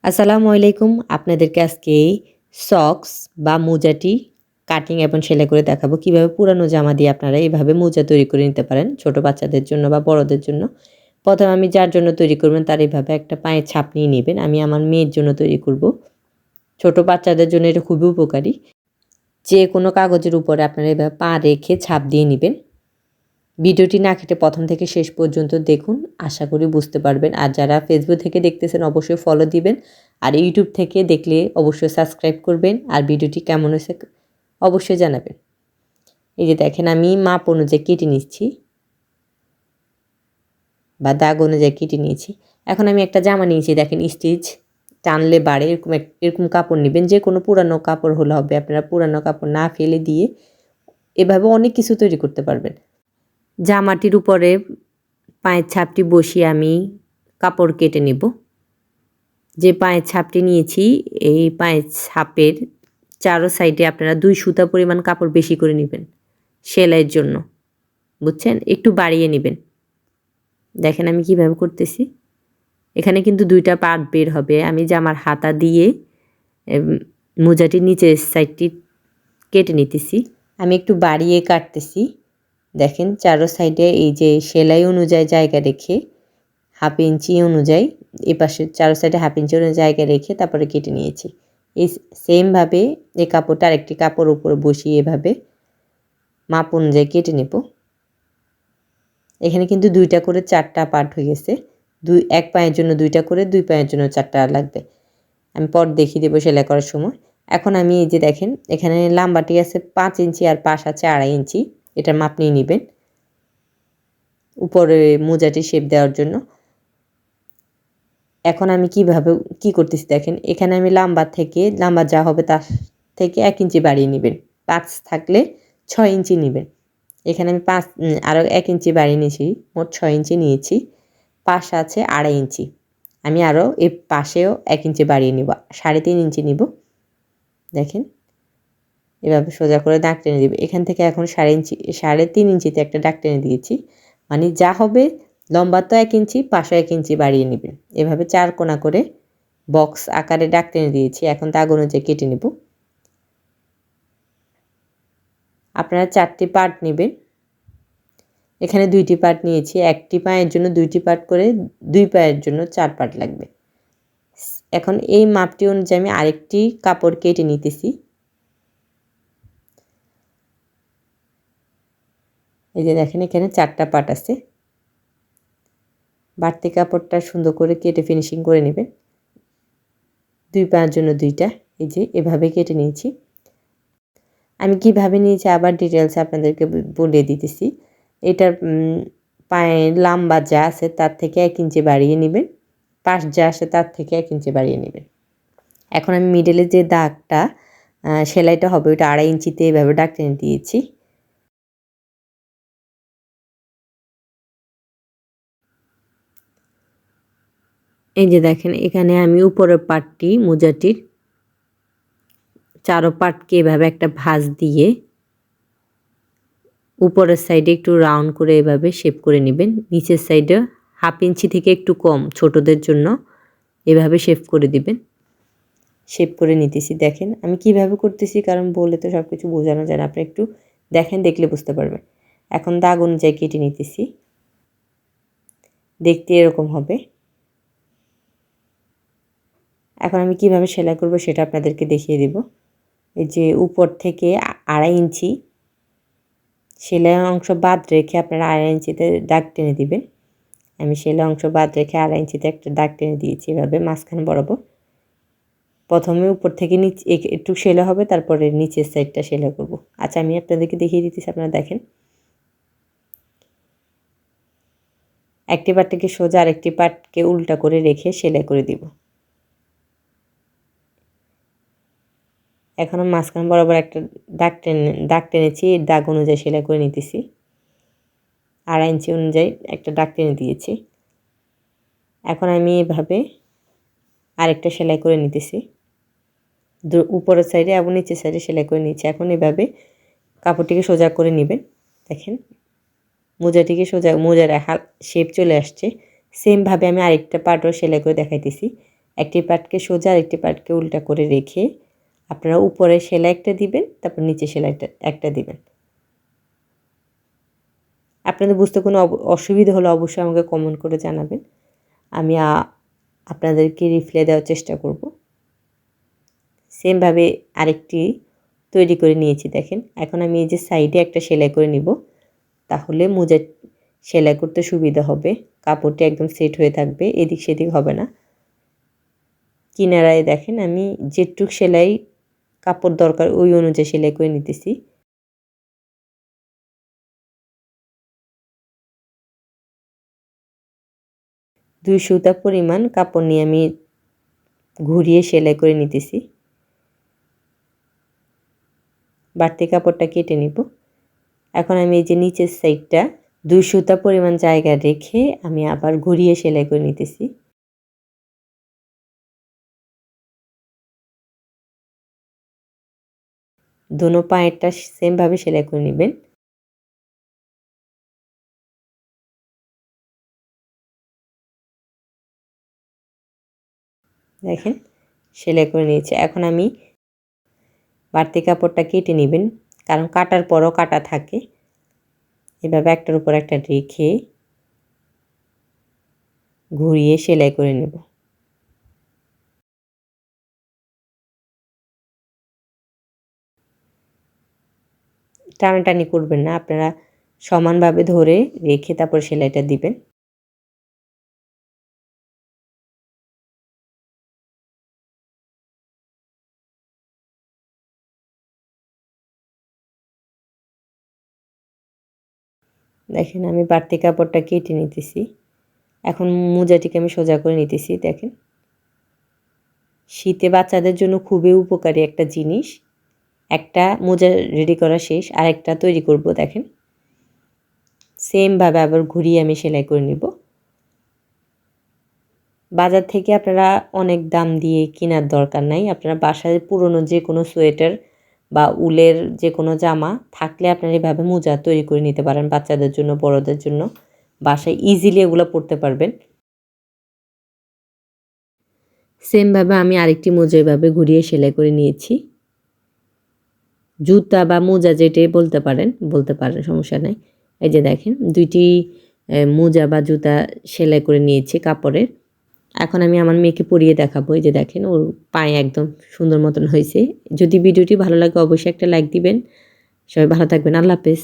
আসসালামু আলাইকুম। আপনাদেরকে আজকে সক্স বা মোজাটি কাটিং এবং সেলাই করে দেখাবো। কিভাবে পুরানো জামা দিয়ে আপনারা এভাবে মোজা তৈরি করে নিতে পারেন, ছোট বাচ্চাদের জন্য বা বড়দের জন্য। প্রথমে আমি যার জন্য তৈরি করবেন তার এভাবে একটা পায়ের ছাপ নিয়ে নেবেন। আমি আমার মেয়ের জন্য তৈরি করব। ছোট বাচ্চাদের জন্য এটা খুবই উপকারী। যে কোনো কাগজের উপরে আপনারা এভাবে পা রেখে ছাপ দিয়ে নেবেন। ভিডিওটি না কেটে প্রথম থেকে শেষ পর্যন্ত দেখুন, আশা করি বুঝতে পারবেন। আর যারা ফেসবুক থেকে দেখতেছেন অবশ্যই ফলো দিবেন, আর ইউটিউব থেকে দেখলে অবশ্যই সাবস্ক্রাইব করবেন। আর ভিডিওটি কেমন হয়েছে অবশ্যই জানাবেন। এই যে দেখেন আমি মাপ অনুযায়ী কেটে নিচ্ছি বা দাগ অনুযায়ী কেটে নিয়েছি। এখন আমি একটা জামা নিয়েছি, দেখেন স্টিচ টানলে বাড়ে এরকম কাপড় নেবেন। যে কোনো পুরানো কাপড় হলে হবে, আপনারা পুরানো কাপড় না ফেলে দিয়ে এভাবে অনেক কিছু তৈরি করতে পারবেন। জামাটির উপরে পায়ের ছাপটি বসিয়ে আমি কাপড় কেটে নেব। যে পায়ের ছাপটি নিয়েছি এই পায়ের ছাপের চারো সাইডে আপনারা 2 সুতা পরিমাণ কাপড় বেশি করে নেবেন সেলাইয়ের জন্য, বুঝছেন? একটু বাড়িয়ে নেবেন। দেখেন আমি কিভাবে করতেছি। এখানে কিন্তু 2টা পার্ট বের হবে। আমি জামার হাতা দিয়ে মোজাটির নিচের সাইডটি কেটে নিতেছি। আমি একটু বাড়িয়ে কাটতেছি। দেখেন চারো সাইডে এই যে সেলাই অনুযায়ী জায়গা রেখে হাফ ইঞ্চি অনুযায়ী এই পাশে চারো সাইডে হাফ ইঞ্চি অনুযায়ী জায়গা রেখে তারপরে কেটে নিয়েছি। এই সেমভাবে এই কাপড়টা আরেকটি কাপড় উপরে বসিয়ে এভাবে মাপ অনুযায়ী কেটে নেব। এখানে কিন্তু 2টা করে 4টা পার্ট হয়ে গেছে। এক পায়ের জন্য 2টা করে, 2 পায়ের জন্য 4টা লাগবে। আমি পর দেখিয়ে দেবো সেলাই করার সময়। এখন আমি এই যে দেখেন এখানে লম্বাটি আছে 5 ইঞ্চি আর পাশ আছে 2.5 ইঞ্চি। এটার মাপ নিয়ে নেবেন উপরে মোজাটি শেপ দেওয়ার জন্য। এখন আমি কি করতেছি দেখেন, এখানে আমি লম্বা যা হবে তার থেকে 1 ইঞ্চি বাড়িয়ে নেবেন। 5 থাকলে 6 ইঞ্চি নেবেন। এখানে আমি আরও 1 ইঞ্চি বাড়িয়ে নিয়েছি, মোট 6 ইঞ্চি নিয়েছি। পাশ আছে 2.5 ইঞ্চি। আমি আরও এর পাশেও 1 ইঞ্চি বাড়িয়ে নিব, 3.5 ইঞ্চি নিব। দেখেন এভাবে সোজা করে দাগ টেনে দেবে। এখান থেকে এখন 3.5 ইঞ্চিতে একটা দাগ টেনে দিয়েছি। মানে যা হবে লম্বা তো 1 ইঞ্চি, পাশে 1 ইঞ্চি বাড়িয়ে নেবেন। এভাবে 4 কোণা করে বক্স আকারে দাগ টেনে দিয়েছি। এখন দাগ অনুযায়ী কেটে নেব। আপনারা 4টি পার্ট নেবেন। এখানে 2টি পার্ট নিয়েছি। একটি পায়ের জন্য 2টি পার্ট করে, 2 পায়ের জন্য 4 পার্ট লাগবে। এখন এই মাপটি অনুযায়ী আমি আরেকটি কাপড় কেটে নিতেছি। এই যে দেখেন এখানে 4টা পার্ট আছে। বাড়তি কাপড়টা সুন্দর করে কেটে ফিনিশিং করে নেবেন। 2 পায়ের জন্য 2টা, এই যে এভাবে কেটে নিয়েছি। আমি কিভাবে নিয়েছি আবার ডিটেলস আপনাদেরকে বলে দিতেছি। এটার পায়ের লম্বা যা আছে তার থেকে 1 ইঞ্চি বাড়িয়ে নেবেন। পাশ যা আছে তার থেকে 1 ইঞ্চি বাড়িয়ে নেবেন। এখন আমি মিডলে যে দাগটা সেলাইটা হবে ওইটা 2.5 ইঞ্চিতে এভাবে দাগ টেনে দিয়েছি। এই যে দেখেন এখানে আমি উপরের পার্টটি মোজাটির চারো পার্টকে এভাবে একটা ভাঁজ দিয়ে উপরের সাইডে একটু রাউন্ড করে এভাবে শেপ করে নেবেন। নিচের সাইডে হাফ ইঞ্চি থেকে একটু কম ছোটদের জন্য এভাবে শেপ করে দিবেন। শেপ করে নিতেছি। দেখেন আমি কিভাবে করতেছি, কারণ বলে তো সব কিছু বোঝানো যায় না। আপনি একটু দেখেন, দেখলে বুঝতে পারবেন। এখন দাগ অনুযায়ী কেটে নিতেছি। দেখতে এরকম হবে। এখন আমি কিভাবে সেলাই করব সেটা আপনাদেরকে দেখিয়ে দেব। এই যে উপর থেকে 2.5 ইঞ্চি সেলাই অংশ বাদ রেখে আপনারা 2.5 ইঞ্চিতে দাগ টেনে দিবেন। আমি সেলাই অংশ বাদ রেখে 2.5 ইঞ্চিতে একটা দাগ টেনে দিয়েছি এভাবে মাঝখানে বরাবর। প্রথমে উপর থেকে নিচে একটু সেলাই হবে, তারপরে নিচের সাইডটা সেলাই করব। আচ্ছা আমি আপনাদেরকে দেখিয়ে দিতেছি, আপনারা দেখেন। একটি পার্টকে সোজা আরেকটি পার্টকে উল্টা করে রেখে সেলাই করে দিব। এখন মাঝখানে বরাবর একটা দাগ টেনেছি, এই দাগ অনুযায়ী সেলাই করে নিতেছি। 2.5 ইঞ্চি অনুযায়ী একটা দাগ টেনে দিয়েছি। এখন আমি এভাবে আরেকটা সেলাই করে নিতেছি। উপরের সাইডে এবং নিচের সাইডে সেলাই করে নিচ্ছি। এখন এভাবে কাপড়টিকে সোজা করে নেবেন। দেখেন মোজাটিকে সোজা, মোজার শেপ চলে আসছে। সেমভাবে আমি আরেকটা পার্টও সেলাই করে দেখাইতেছি। একটি পাটকে সোজা আর একটি পাটকে উল্টা করে রেখে আপনারা উপরে সেলাই একটা দিবেন, তারপর নিচে সেলাইটা একটা দিবেন। আপনাদের বুঝতে কোনো অসুবিধা হলে অবশ্যই আমাকে কমেন্ট করে জানাবেন, আমি আপনাদেরকে রিপ্লাই দেওয়ার চেষ্টা করব। সেমভাবে আরেকটি তৈরি করে নিয়েছি দেখেন। এখন আমি এই যে সাইডে একটা সেলাই করে নিব, তাহলে মোজা সেলাই করতে সুবিধা হবে, কাপড়টি একদম সেট হয়ে থাকবে, এদিক সেদিক হবে না। কিনারায় দেখেন আমি যেটুক সেলাই কাপড় দরকার ওই অনুযায়ী সেলাই করে নিতেছি। দুই সুতা পরিমাণ কাপড় নিয়ে আমি ঘুরিয়ে সেলাই করে নিতেছি। বাড়তি কাপড়টা কেটে নিব। এখন আমি এই যে নিচের সাইডটা 2 সুতা পরিমাণ জায়গা রেখে আমি আবার ঘুরিয়ে সেলাই করে নিতেছি। দোনো পায়েরটা সেমভাবে সেলাই করে নেবেন। দেখেন সেলাই করে নিয়েছি। এখন আমি বাড়তি কাপড়টা কেটে নেবেন, কারণ কাটার পরও কাটা থাকে। এভাবে একটার উপর একটা রেখে ঘুরিয়ে সেলাই করে নেব। টানাটানি করবেন না, আপনারা সমানভাবে ধরে রেখে তারপর সেলাইটা দিবেন। দেখেন আমি বাড়তি কাপড়টা কেটে নিতেছি। এখন মোজাটিকে আমি সোজা করে নিতেছি। দেখেন শীতে বাচ্চাদের জন্য খুবই উপকারী একটা জিনিস। একটা মোজা রেডি করা শেষ, আরেকটা তৈরি করব। দেখেন সেমভাবে আবার ঘুরিয়ে আমি সেলাই করে নিব। বাজার থেকে আপনারা অনেক দাম দিয়ে কেনার দরকার নাই, আপনারা বাসায় পুরনো যে কোনো সোয়েটার বা উলের যে কোনো জামা থাকলে আপনারা এভাবে মোজা তৈরি করে নিতে পারেন, বাচ্চাদের জন্য বড়দের জন্য। বাসায় ইজিলি এগুলো পরতে পারবেন। সেমভাবে আমি আরেকটি মোজা এভাবে ঘুরিয়ে সেলাই করে নিয়েছি। জুতা বা মোজা যেটাই বলতে পারেন, সমস্যা নাই। এই যে দেখেন দুইটি মোজা বা জুতা সেলাই করে নিয়েছি কাপড়ের। এখন আমি আমার মেয়েকে পরিয়ে দেখাবো। এই যে দেখেন ওর পায়ে একদম সুন্দর মতন হয়েছে। যদি ভিডিওটি ভালো লাগে অবশ্যই একটা লাইক দিবেন। সবাই ভালো থাকবেন। আল্লাহ হাফেজ।